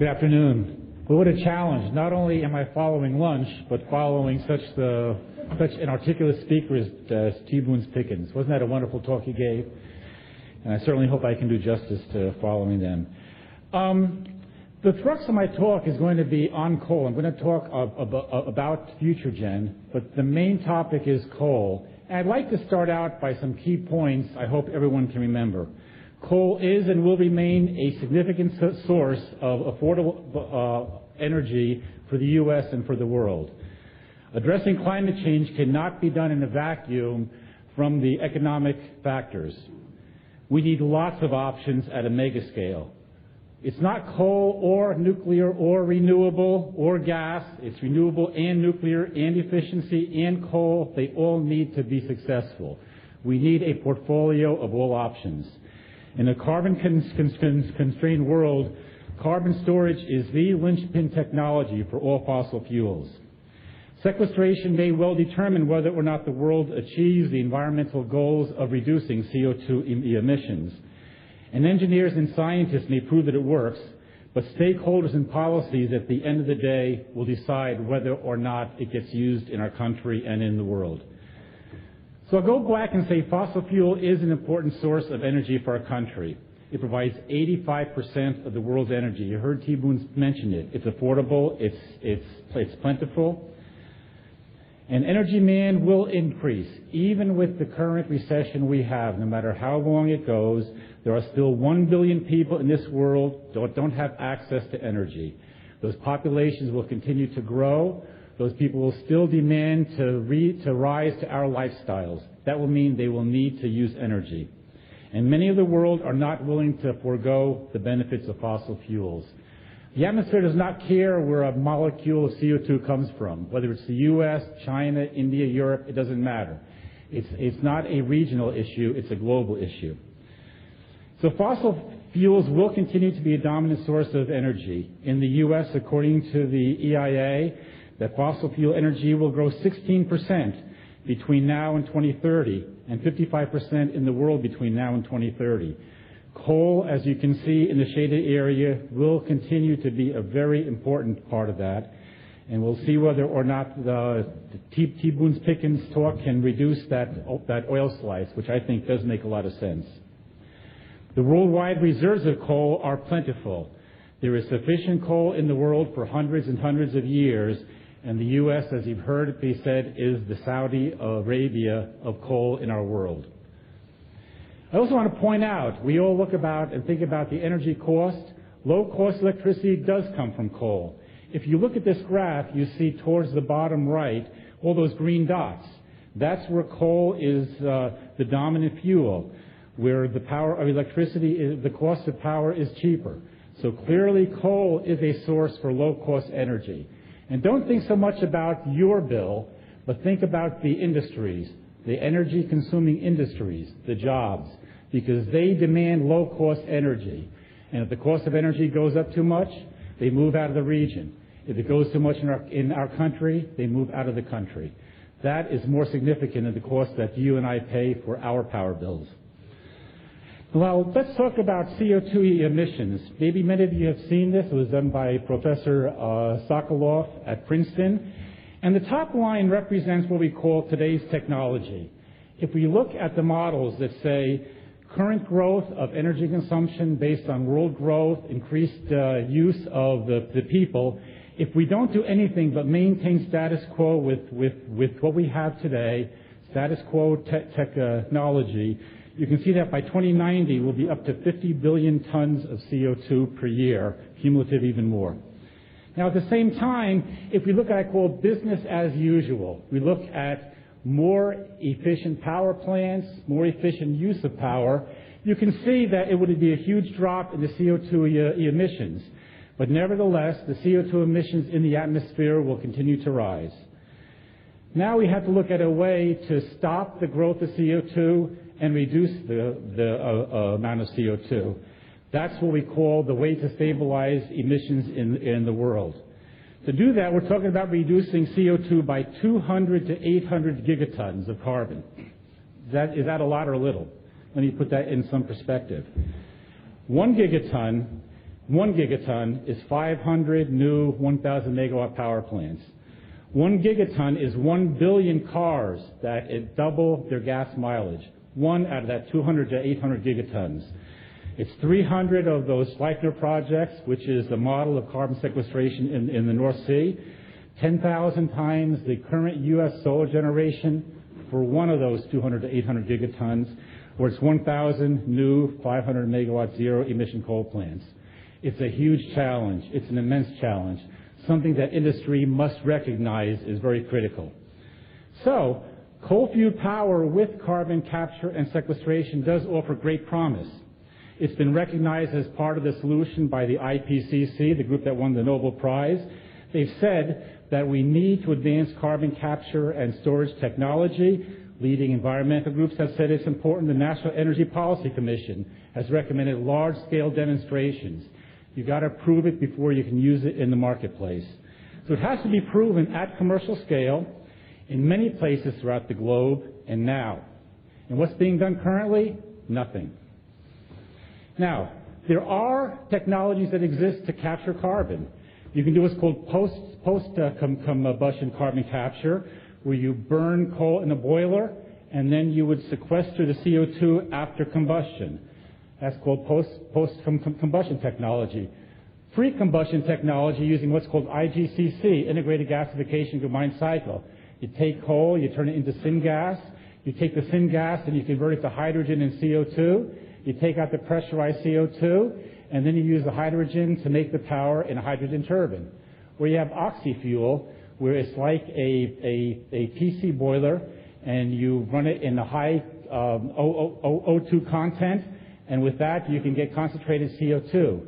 Good afternoon. Well, what a challenge. Not only am I following lunch, but following such an articulate speaker as T. Boone Pickens. Wasn't that a wonderful talk he gave? And I certainly hope I can do justice to following them. The thrust of my talk is going to be on coal. I'm going to talk about FutureGen, but the main topic is coal. And I'd like to start out by some key points I hope everyone can remember. Coal is and will remain a significant source of affordable energy for the U.S. and for the world. Addressing climate change cannot be done in a vacuum from the economic factors. We need lots of options at a mega scale. It's not coal or nuclear or renewable or gas. It's renewable and nuclear and efficiency and coal. They all need to be successful. We need a portfolio of all options. In a carbon-constrained world, carbon storage is the linchpin technology for all fossil fuels. Sequestration may well determine whether or not the world achieves the environmental goals of reducing CO2 emissions. And engineers and scientists may prove that it works, but stakeholders and policies at the end of the day will decide whether or not it gets used in our country and in the world. So I'll go back and say fossil fuel is an important source of energy for our country. It provides 85% of the world's energy. You heard T. Boone mention it. It's affordable, it's plentiful. And energy demand will increase. Even with the current recession we have, no matter how long it goes, there are still 1 billion people in this world that don't have access to energy. Those populations will continue to grow. Those people will still demand to rise to our lifestyles. That will mean they will need to use energy. And many of the world are not willing to forego the benefits of fossil fuels. The atmosphere does not care where a molecule of CO2 comes from, whether it's the U.S., China, India, Europe, it doesn't matter. It's not a regional issue, it's a global issue. So fossil fuels will continue to be a dominant source of energy. In the U.S., according to the EIA, that fossil fuel energy will grow 16% between now and 2030, and 55% in the world between now and 2030. Coal, as you can see in the shaded area, will continue to be a very important part of that, and we'll see whether or not the T. Boone Pickens talk can reduce that oil slice, which I think does make a lot of sense. The worldwide reserves of coal are plentiful. There is sufficient coal in the world for hundreds and hundreds of years, and the U.S., as you've heard it be said, is the Saudi Arabia of coal in our world. I also want to point out, we all look about and think about the energy cost. Low-cost electricity does come from coal. If you look at this graph, you see towards the bottom right all those green dots. That's where coal is the dominant fuel, where the power of electricity, the cost of power is cheaper. So clearly coal is a source for low-cost energy. And don't think so much about your bill, but think about the industries, the energy-consuming industries, the jobs, because they demand low-cost energy. And if the cost of energy goes up too much, they move out of the region. If it goes too much in our country, they move out of the country. That is more significant than the cost that you and I pay for our power bills. Well, let's talk about CO2 emissions. Maybe many of you have seen this. It was done by Professor Sokolov at Princeton. And the top line represents what we call today's technology. If we look at the models that say current growth of energy consumption based on world growth, increased use of the people, if we don't do anything but maintain status quo with what we have today, status quo technology, you can see that by 2090 we'll be up to 50 billion tons of CO2 per year, cumulative even more. Now at the same time, if we look at what I call business as usual, we look at more efficient power plants, more efficient use of power, you can see that it would be a huge drop in the CO2 emissions. But nevertheless, the CO2 emissions in the atmosphere will continue to rise. Now we have to look at a way to stop the growth of CO2 and reduce the amount of CO2. That's what we call the way to stabilize emissions in the world. To do that, we're talking about reducing CO2 by 200 to 800 gigatons of carbon. Is that a lot or little? Let me put that in some perspective. 1 gigaton 1 gigaton is 500 new 1,000 megawatt power plants. 1 gigaton is 1 billion cars that double their gas mileage. One out of that 200 to 800 gigatons. It's 300 of those Schleicher projects, which is the model of carbon sequestration in the North Sea. 10,000 times the current U.S. solar generation for one of those 200 to 800 gigatons, or it's 1,000 new 500 megawatt zero emission coal plants. It's a huge challenge. It's an immense challenge, something that industry must recognize is very critical. So, coal-fueled power with carbon capture and sequestration does offer great promise. It's been recognized as part of the solution by the IPCC, the group that won the Nobel Prize. They've said that we need to advance carbon capture and storage technology. Leading environmental groups have said it's important. The National Energy Policy Commission has recommended large-scale demonstrations. You've got to prove it before you can use it in the marketplace. So it has to be proven at commercial scale in many places throughout the globe and now. And what's being done currently? Nothing. Now, there are technologies that exist to capture carbon. You can do what's called post-combustion carbon capture, where you burn coal in a boiler, and then you would sequester the CO2 after combustion. That's called post-combustion technology. Pre-combustion technology using what's called IGCC, integrated gasification combined cycle. You take coal, you turn it into syngas. You take the syngas and you convert it to hydrogen and CO2. You take out the pressurized CO2, and then you use the hydrogen to make the power in a hydrogen turbine. Where you have oxy-fuel, where it's like a PC boiler, and you run it in the high O2 content, and with that you can get concentrated CO2.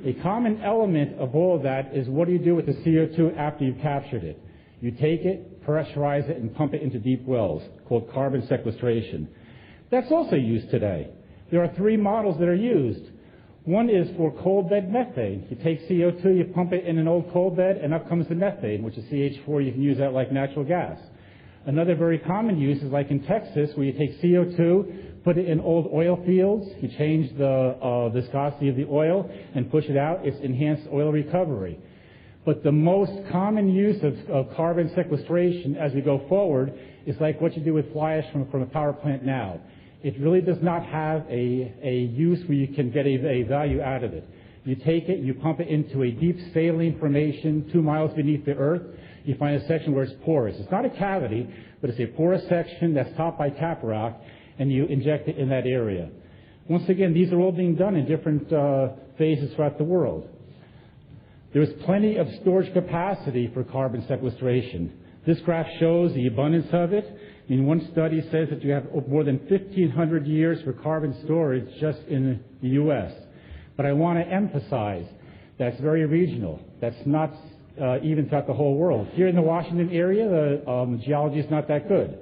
A common element of all of that is what do you do with the CO2 after you've captured it? You take it, pressurize it, and pump it into deep wells, called carbon sequestration. That's also used today. There are 3 models that are used. One is for coal bed methane. You take CO2, you pump it in an old coal bed, and up comes the methane, which is CH4. You can use that like natural gas. Another very common use is like in Texas, where you take CO2, put it in old oil fields, you change the viscosity of the oil and push it out. It's enhanced oil recovery. But the most common use of carbon sequestration as we go forward is like what you do with fly ash from a power plant now. It really does not have a use where you can get a value out of it. You take it, you pump it into a deep saline formation 2 miles beneath the earth. You find a section where it's porous. It's not a cavity, but it's a porous section that's topped by caprock, and you inject it in that area. Once again, these are all being done in different phases throughout the world. There's plenty of storage capacity for carbon sequestration. This graph shows the abundance of it. One study says that you have more than 1,500 years for carbon storage just in the U.S. But I want to emphasize that's very regional. That's not even throughout the whole world. Here in the Washington area, the geology is not that good.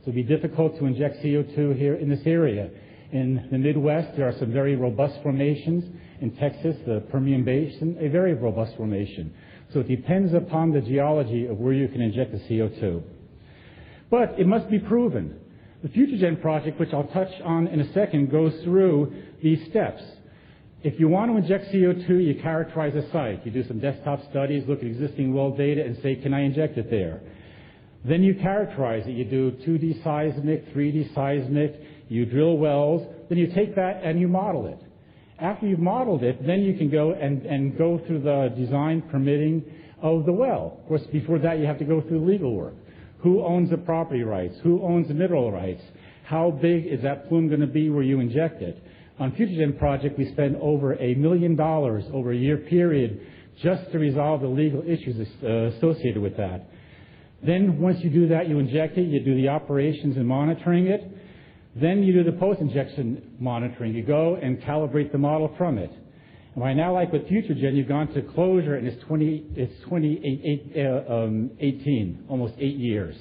So it would be difficult to inject CO2 here in this area. In the Midwest, there are some very robust formations. In Texas, the Permian Basin, a very robust formation. So it depends upon the geology of where you can inject the CO2. But it must be proven. The FutureGen project, which I'll touch on in a second, goes through these steps. If you want to inject CO2, you characterize a site. You do some desktop studies, look at existing well data, and say, can I inject it there? Then you characterize it. You do 2D seismic, 3D seismic, you drill wells, then you take that and you model it. After you've modeled it, then you can go and go through the design permitting of the well. Of course, before that, you have to go through legal work. Who owns the property rights? Who owns the mineral rights? How big is that plume going to be where you inject it? On FutureGen project, we spend over $1 million over a year period just to resolve the legal issues associated with that. Then once you do that, you inject it, you do the operations and monitoring it. Then you do the post-injection monitoring. You go and calibrate the model from it. And by now, like with FutureGen, you've gone to closure, and it's 2018, almost 8 years.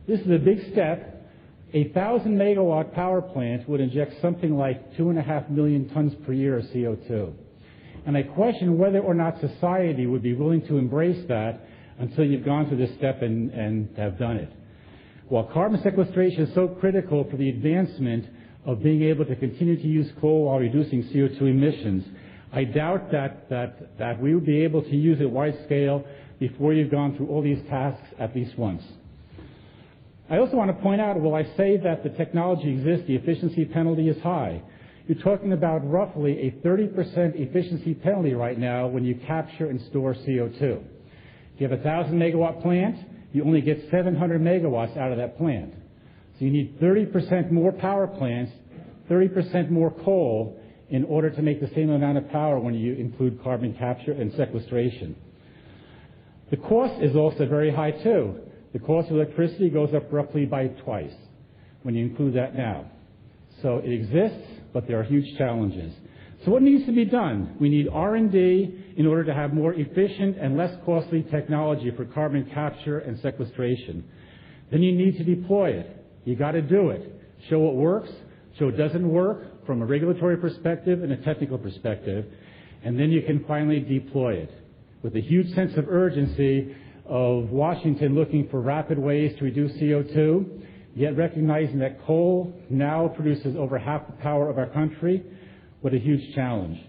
This is a big step. A 1,000 megawatt power plant would inject something like 2.5 million tons per year of CO2. And I question whether or not society would be willing to embrace that until you've gone through this step and have done it. While carbon sequestration is so critical for the advancement of being able to continue to use coal while reducing CO2 emissions, I doubt that we would be able to use it wide scale before you've gone through all these tasks at least once. I also want to point out, while I say that the technology exists, the efficiency penalty is high. You're talking about roughly a 30% efficiency penalty right now when you capture and store CO2. If you have a 1,000 megawatt plant, you only get 700 megawatts out of that plant. So you need 30% more power plants, 30% more coal in order to make the same amount of power when you include carbon capture and sequestration. The cost is also very high too. The cost of electricity goes up roughly by twice when you include that now. So it exists, but there are huge challenges. So what needs to be done? We need R&D in order to have more efficient and less costly technology for carbon capture and sequestration. Then you need to deploy it. You got to do it. Show it works, show it doesn't work from a regulatory perspective and a technical perspective, and then you can finally deploy it with a huge sense of urgency of Washington looking for rapid ways to reduce CO2, yet recognizing that coal now produces over half the power of our country. What a huge challenge.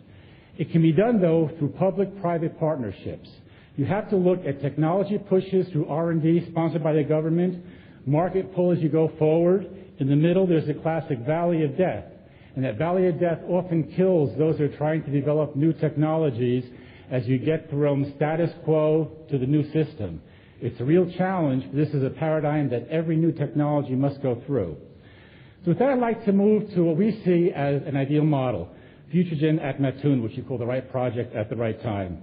It can be done, though, through public-private partnerships. You have to look at technology pushes through R&D sponsored by the government, market pull as you go forward. In the middle, there's a classic valley of death. And that valley of death often kills those who are trying to develop new technologies as you get from status quo to the new system. It's a real challenge. This is a paradigm that every new technology must go through. So with that, I'd like to move to what we see as an ideal model, FutureGen at Mattoon, which we call the right project at the right time.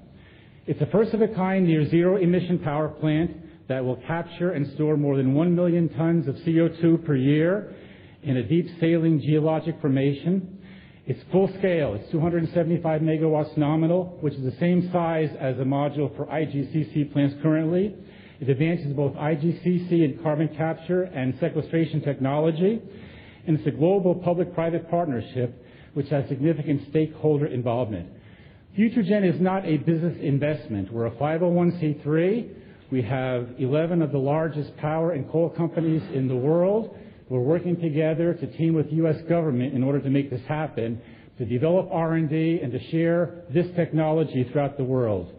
It's a first-of-a-kind near-zero emission power plant that will capture and store more than 1 million tons of CO2 per year in a deep sailing geologic formation. It's full scale. It's 275 megawatts nominal, which is the same size as a module for IGCC plants currently. It advances both IGCC and carbon capture and sequestration technology. And it's a global public-private partnership which has significant stakeholder involvement. FutureGen is not a business investment. We're a 501c3. We have 11 of the largest power and coal companies in the world. We're working together to team with the U.S. government in order to make this happen, to develop R&D and to share this technology throughout the world.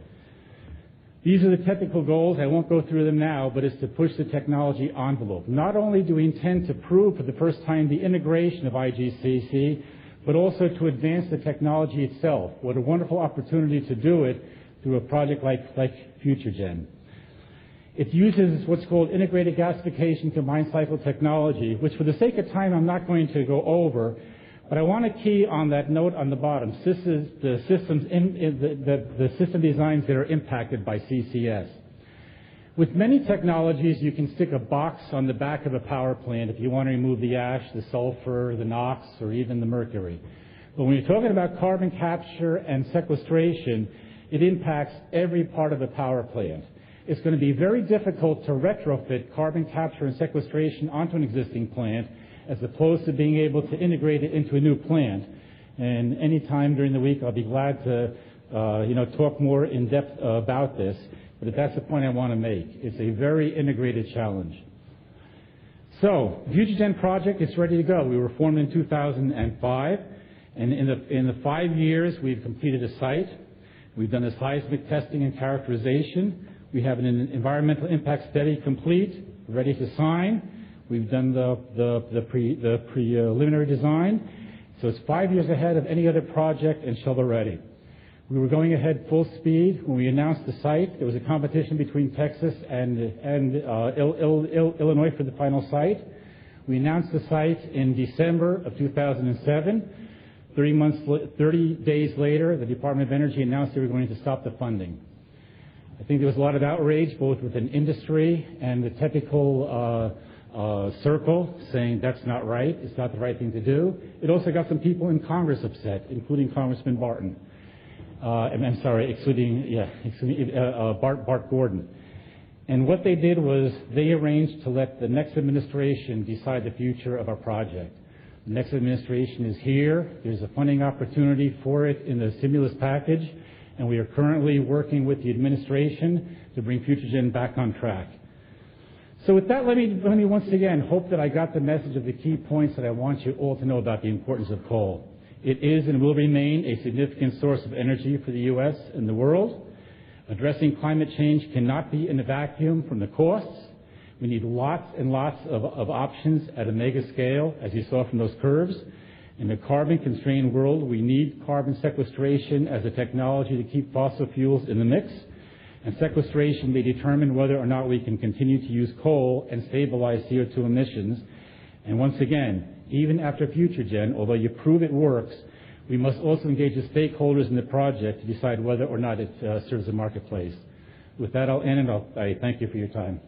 These are the technical goals. I won't go through them now, but it's to push the technology envelope. Not only do we intend to prove for the first time the integration of IGCC, but also to advance the technology itself. What a wonderful opportunity to do it through a project like FutureGen. It uses what's called integrated gasification combined cycle technology, which for the sake of time I'm not going to go over, but I want to key on that note on the bottom. This is the system designs that are impacted by CCS. With many technologies, you can stick a box on the back of a power plant if you want to remove the ash, the sulfur, the NOx, or even the mercury. But when you're talking about carbon capture and sequestration, it impacts every part of a power plant. It's going to be very difficult to retrofit carbon capture and sequestration onto an existing plant as opposed to being able to integrate it into a new plant. And any time during the week, I'll be glad to talk more in depth about this. But that's the point I want to make. It's a very integrated challenge. So, the FutureGen project is ready to go. We were formed in 2005, and in the 5 years, we've completed a site. We've done the seismic testing and characterization. We have an environmental impact study complete, ready to sign. We've done the preliminary design. So it's 5 years ahead of any other project and shovel ready. We were going ahead full speed. When we announced the site, there was a competition between Texas and Illinois for the final site. We announced the site in December of 2007. 30 days later, the Department of Energy announced they were going to stop the funding. I think there was a lot of outrage, both within industry and the technical circle, saying that's not right, it's not the right thing to do. It also got some people in Congress upset, including Congressman Barton. Bart Gordon. And what they did was they arranged to let the next administration decide the future of our project. The next administration is here. There's a funding opportunity for it in the stimulus package, and we are currently working with the administration to bring FutureGen back on track. So with that, let me once again hope that I got the message of the key points that I want you all to know about the importance of coal. It is and will remain a significant source of energy for the U.S. and the world. Addressing climate change cannot be in a vacuum from the costs. We need lots and lots of options at a mega scale, as you saw from those curves. In a carbon-constrained world, we need carbon sequestration as a technology to keep fossil fuels in the mix. And sequestration may determine whether or not we can continue to use coal and stabilize CO2 emissions. And once again, even after FutureGen, although you prove it works, we must also engage the stakeholders in the project to decide whether or not it serves the marketplace. With that, I'll end, and I thank you for your time.